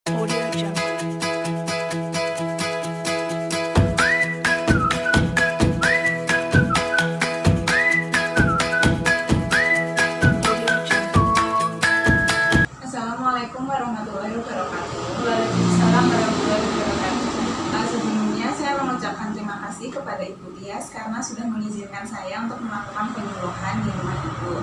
Audio Jungle. Audio Jungle. Assalamualaikum warahmatullahi wabarakatuh. Waalaikumsalam warahmatullahi wabarakatuh. Sebelumnya saya mengucapkan terima kasih kepada Ibu Tias karena sudah mengizinkan saya untuk melakukan penyuluhan di rumah Ibu.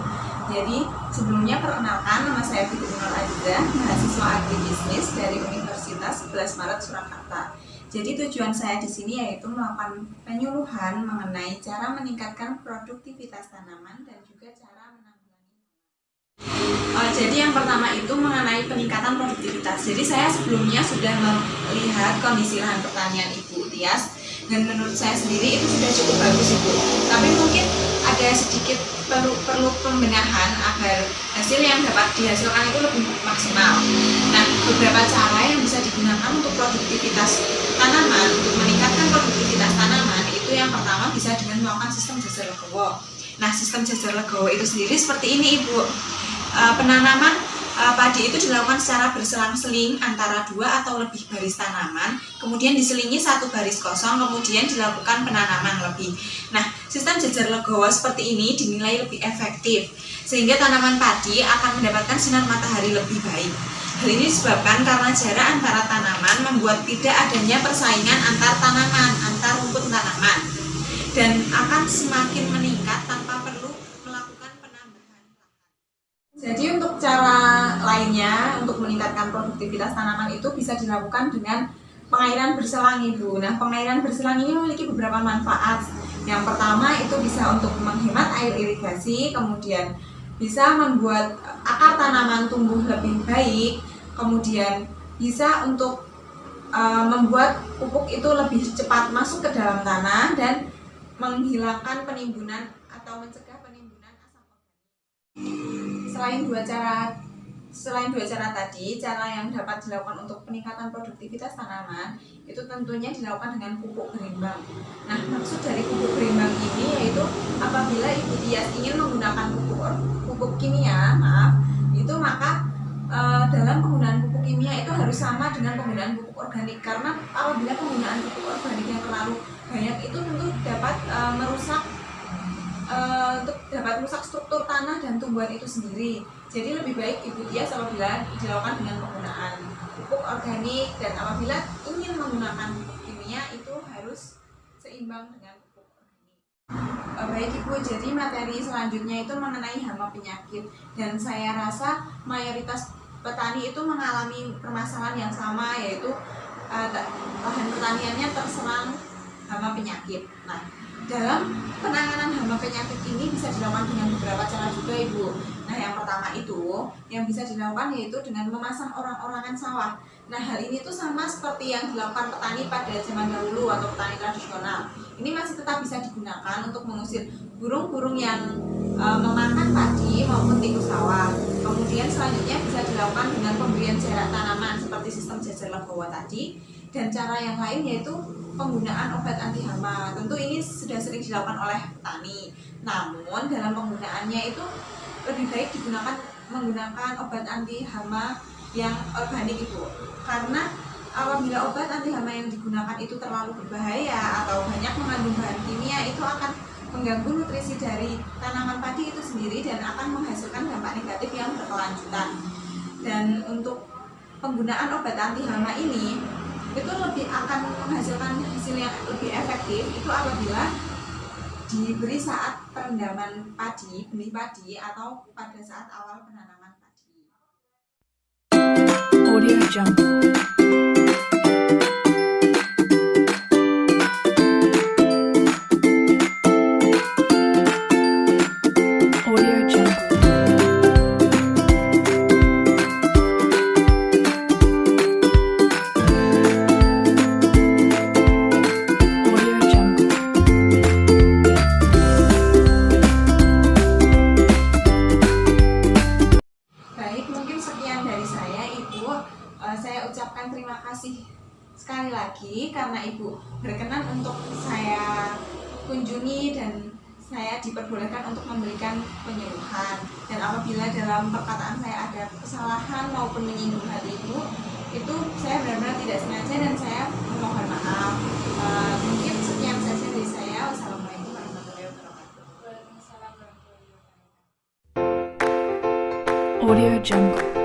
Jadi sebelumnya perkenalkan, nama saya Fitri Nur Aziza, mahasiswa agribisnis dari Universitas 11 Maret Surakarta. Jadi tujuan saya di sini yaitu melakukan penyuluhan mengenai cara meningkatkan produktivitas tanaman dan juga cara menanggulangi. Jadi yang pertama itu mengenai peningkatan produktivitas. Jadi saya sebelumnya sudah melihat kondisi lahan pertanian Ibu Tias dan menurut saya sendiri itu sudah cukup bagus Ibu. Tapi mungkin ada sedikit perlu pembenahan agar hasil yang dapat dihasilkan itu lebih maksimal. Nah, beberapa cara yang bisa digunakan untuk produktivitas tanaman, untuk meningkatkan produktivitas tanaman itu yang pertama bisa dengan melakukan sistem jajar legowo. Nah, sistem jajar legowo itu sendiri seperti ini Ibu. Penanaman padi itu dilakukan secara berselang-seling antara 2 atau lebih baris tanaman, kemudian diselingi 1 baris kosong, kemudian dilakukan penanaman lebih. Nah, sistem jajar legowo seperti ini dinilai lebih efektif, sehingga tanaman padi akan mendapatkan sinar matahari lebih baik. Hal ini disebabkan karena jarak antara tanaman membuat tidak adanya persaingan antar tanaman, antar rumput tanaman, dan akan semakin meningkat tanpa perlu melakukan penambahan. Jadi untuk cara lainnya untuk meningkatkan produktivitas tanaman itu bisa dilakukan dengan pengairan berselang Ibu. Nah, pengairan berselang ini memiliki beberapa manfaat. Yang pertama itu bisa untuk menghemat air irigasi, kemudian bisa membuat akar tanaman tumbuh lebih baik, kemudian bisa untuk membuat pupuk itu lebih cepat masuk ke dalam tanah dan menghilangkan penimbunan atau mencegah penimbunan asam organik. Selain dua cara tadi, cara yang dapat dilakukan untuk peningkatan produktivitas tanaman itu tentunya dilakukan dengan pupuk berimbang. Nah, maksud dari pupuk berimbang ini yaitu apabila Ibu Tias ingin menggunakan pupuk kimia, itu maka dalam penggunaan pupuk kimia itu harus sama dengan penggunaan pupuk organik, karena apabila penggunaan pupuk organik yang terlalu banyak itu tentu dapat merusak struktur tanah dan tumbuhan itu sendiri. Jadi lebih baik Ibu Tias apabila dilakukan dengan penggunaan pupuk organik, dan apabila ingin menggunakan pupuk kimia itu harus seimbang dengan pupuk organik. Baik Ibu, jadi materi selanjutnya itu mengenai hama penyakit, dan saya rasa mayoritas petani itu mengalami permasalahan yang sama, yaitu lahan pertaniannya terserang hama penyakit. Nah, dalam penanganan hama penyakit ini bisa dilakukan dengan beberapa cara juga Ibu. Nah, yang pertama itu yang bisa dilakukan yaitu dengan memasang orang-orangan sawah. Nah, hal ini tuh sama seperti yang dilakukan petani pada zaman dahulu atau petani tradisional. Ini masih tetap bisa digunakan untuk mengusir burung-burung yang memakan padi maupun tikus sawah. Kemudian selanjutnya bisa dilakukan dengan pemberian jarak tanaman seperti sistem jajar legowo tadi. Dan cara yang lain yaitu penggunaan obat anti hama. Tentu ini sudah sering dilakukan oleh petani. Namun dalam penggunaannya itu lebih baik menggunakan obat anti hama yang organik itu. Karena apabila obat anti hama yang digunakan itu terlalu berbahaya atau banyak mengandung bahan kimia, itu akan mengganggu nutrisi dari tanaman padi itu sendiri dan akan menghasilkan dampak negatif yang berkelanjutan. Dan untuk penggunaan obat anti hama ini itu lebih akan menghasilkan hasil yang lebih efektif itu apabila diberi saat perendaman padi, benih padi, atau pada saat awal penanaman padi. Audio Jungle. Audio Jungle. Audio Jungle. Baik, mungkin sekian dari saya Ibu. Saya ucapkan terima kasih sekali lagi karena Ibu berkenan untuk saya kunjungi dan saya diperbolehkan untuk memberikan penyuluhan. Dan apabila dalam perkataan saya ada kesalahan maupun menyinggung hati Ibu, Itu saya benar-benar tidak sengaja dan saya mohon maaf. Mungkin sekian saja dari saya. Wassalamualaikum warahmatullahi wabarakatuh. Audio Jungle.